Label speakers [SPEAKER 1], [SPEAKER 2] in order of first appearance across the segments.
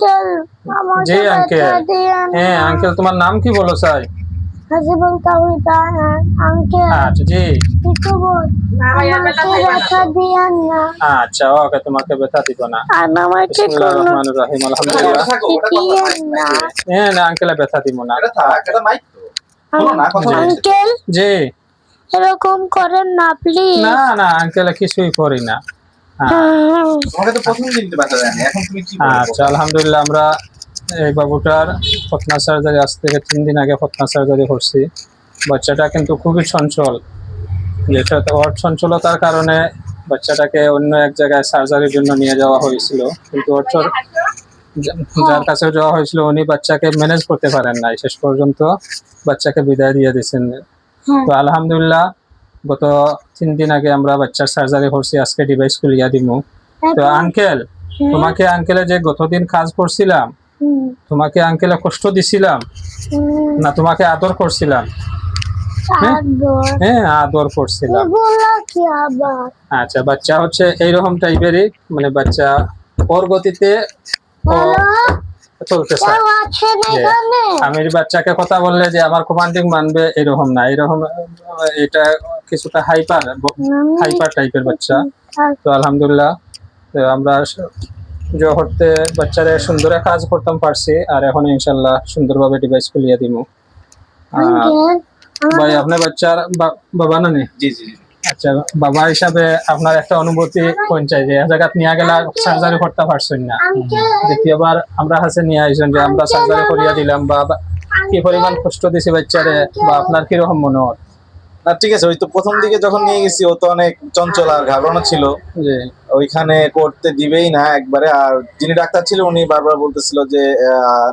[SPEAKER 1] Uncle আমাকে
[SPEAKER 2] জি uncle.
[SPEAKER 1] ব্যথা দিয়েন না।
[SPEAKER 2] হ্যাঁ আঙ্কেল, তোমার নাম কি বলো স্যার?
[SPEAKER 1] হাসিবুল তাওহীদ আঙ্কেল
[SPEAKER 2] আচ্ছা জি।
[SPEAKER 1] কিছু বল, আমাকে ব্যথা দিয়েন না।
[SPEAKER 2] আচ্ছা ওকে, তোমাকে ব্যথা দিব না।
[SPEAKER 1] আর আমাকে
[SPEAKER 2] বিসমিল্লাহির
[SPEAKER 1] কোনো
[SPEAKER 2] রহমানির রহিম, আলহামদুলিল্লাহ।
[SPEAKER 1] দিয়েন না।
[SPEAKER 2] হ্যাঁ না আঙ্কেল, ব্যথা দিব না।
[SPEAKER 1] আঙ্কেল
[SPEAKER 2] জি।
[SPEAKER 1] এরকম করেন না প্লিজ।
[SPEAKER 2] না না আঙ্কেল, কিছুই করি না। আচ্ছা আলহামদুলিল্লাহ, আমরা এই বাবুটার ফতনা সার্জারি আজ থেকে 3 দিন আগে ফতনা সার্জারি করছি। বাচ্চাটা কিন্তু খুবই চঞ্চল, যেটা ওর চঞ্চলতার কারণে বাচ্চাটাকে অন্য এক জায়গায় সার্জারির জন্য নিয়ে যাওয়া হয়েছিল, কিন্তু যার কাছে যাওয়া হয়েছিল উনি বাচ্চাকে ম্যানেজ করতে পারেন নাই, শেষ পর্যন্ত বাচ্চাকে বিদায় দিয়ে দিয়েছেন। তো আলহামদুলিল্লাহ গত 3 দিন আগে আমরা বাচ্চার সার্জারি করছি, আজকে ডিভাইস খুলিয়া দিমু। তো আঙ্কেল, তোমাকে আঙ্কেলে যে গতদিন কাজ করছিলাম, তোমাকে আঙ্কেলে কষ্ট দিছিলাম না তোমাকে আদর করছিলাম? হ্যাঁ আদর করছিলাম। আচ্ছা, বাচ্চা হচ্ছে এইরকম টাইপেরই, মানে বাচ্চা ওর গতিতে চলতেছে। আমি বাচ্চাকে কথা বললে যে আমার কমান্ডিং মানবে এরকম না, এরকম এটা কিছুটা হাইপার টাইপের বাচ্চা। তো আলহামদুলিল্লাহ আমরা জহরতে বাচ্চারা সুন্দর কাজ করতাম পারছি, আর এখন ইনশাল্লাহ সুন্দরভাবে ডিভাইস খুলিয়ে দিব। ভাই আপনার বাচ্চার বাবা না নি?
[SPEAKER 3] জি জি।
[SPEAKER 2] আচ্ছা, বাবা হিসাবে আপনার একটা অনুভূতি কোন চাই যে জায়গা নিয়ে গেলা সার্জারি করতে পারছেন না, দ্বিতীয়বার আমরা কাছে নিয়ে আইছেন যে আমরা সার্জারি করিয়া দিলাম, বা কি পরিমাণ কষ্ট দিছি বাচ্চারে, বা আপনার কিরকম মনে হয়?
[SPEAKER 3] না ঠিক আছে, ওই তো প্রথম দিকে যখন নিয়ে গেছি ও তো অনেক চঞ্চল আর ঘাবড়ানো ছিল,
[SPEAKER 2] যে
[SPEAKER 3] ওইখানে করতে দিবেই না একবারে। আর যিনি ডাক্তার ছিল উনি বারবার বলতেছিল যে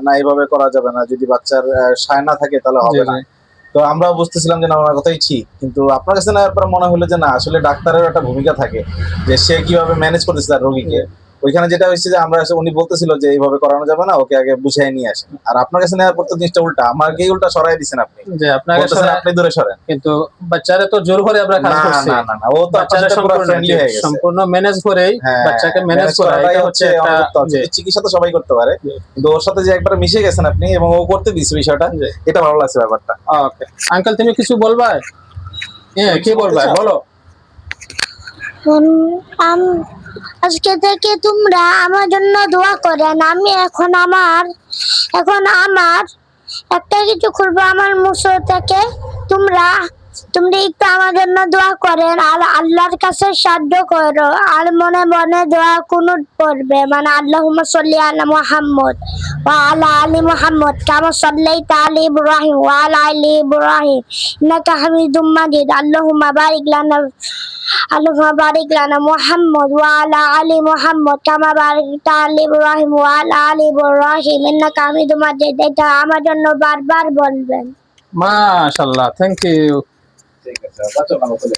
[SPEAKER 3] না এইভাবে করা যাবে না, যদি বাচ্চার সায় না থাকে তাহলে হবে না। তো আমরাও বুঝতেছিলাম যে না ওনার কথাই ঠিক, কিন্তু আপনার কাছে না পরে মনে হলো যে না আসলে ডাক্তারের একটা ভূমিকা থাকে যে সে কিভাবে ম্যানেজ করতেছে তার রোগীকে। ওইখানে যেটা হয়েছে যে আমরা উনি বলতেছিল যে এইভাবে করানো যাবে না, ওকে আগে বুঝাই নিয়ে আসেন। আর আপনার কাছে নেওয়ার পর তো জিনিসটা উল্টা, আমাকেই উল্টা সরাই দিচ্ছেন আপনি,
[SPEAKER 2] যে আপনাকে
[SPEAKER 3] আপনি দূরে সরেন।
[SPEAKER 2] কিন্তু বাচ্চারে তো জোর করে আমরা কাজ করছি
[SPEAKER 3] না না না, ও তো আপনার সাথে পুরো ফ্রেন্ডলি হয়ে গেছে,
[SPEAKER 2] সম্পূর্ণ ম্যানেজ করেই বাচ্চাকে ম্যানেজ করা, এটা হচ্ছে একটা
[SPEAKER 3] চিকিৎসা তো সবাই করতে পারে, কিন্তু ওর সাথে যে একবার মিশে গেছেন আপনি এবং ও করতে দিচ্ছে বিষয়টা, এটা ভালো লাগছে ব্যাপারটা।
[SPEAKER 2] ওকে আঙ্কেল, তুমি কিছু বলবা? হ্যাঁ কি বলবা বলো।
[SPEAKER 1] আজকে থেকে তোমরা আমার জন্য দোয়া করেন। আমি এখন আমার একটা কিছু করবো আমার মুসো থেকে। তোমরা একটু আমার জন্য দোয়া করেন, আর আল্লাহর কাছে সাহায্য করো, আর মনে মনে দোয়া কুনুত পড়বে, মানে আল্লাহুম্মা সাল্লি আলা মুহাম্মদ ওয়া আলা আলি মুহাম্মদ কামা সাল্লাইতা আলা ইব্রাহিম ওয়া আলা আলি ইব্রাহিম ইন্নাকা হামিদুম মাজিদ। আল্লাহুম্মা বারিক লানা মুহাম্মদ ওয়া আলা আলি মুহাম্মদ কামা বারাকতা আলা ইব্রাহিম ওয়া আলা আলি ইব্রাহিম ইন্নাকা হামিদুম মাজিদ। এটা আমার জন্য বারবার বলবেন।
[SPEAKER 2] মাশাআল্লাহ, থ্যাংক ইউ।
[SPEAKER 3] ঠিক আছে, বাচ্চা ভালো চলে।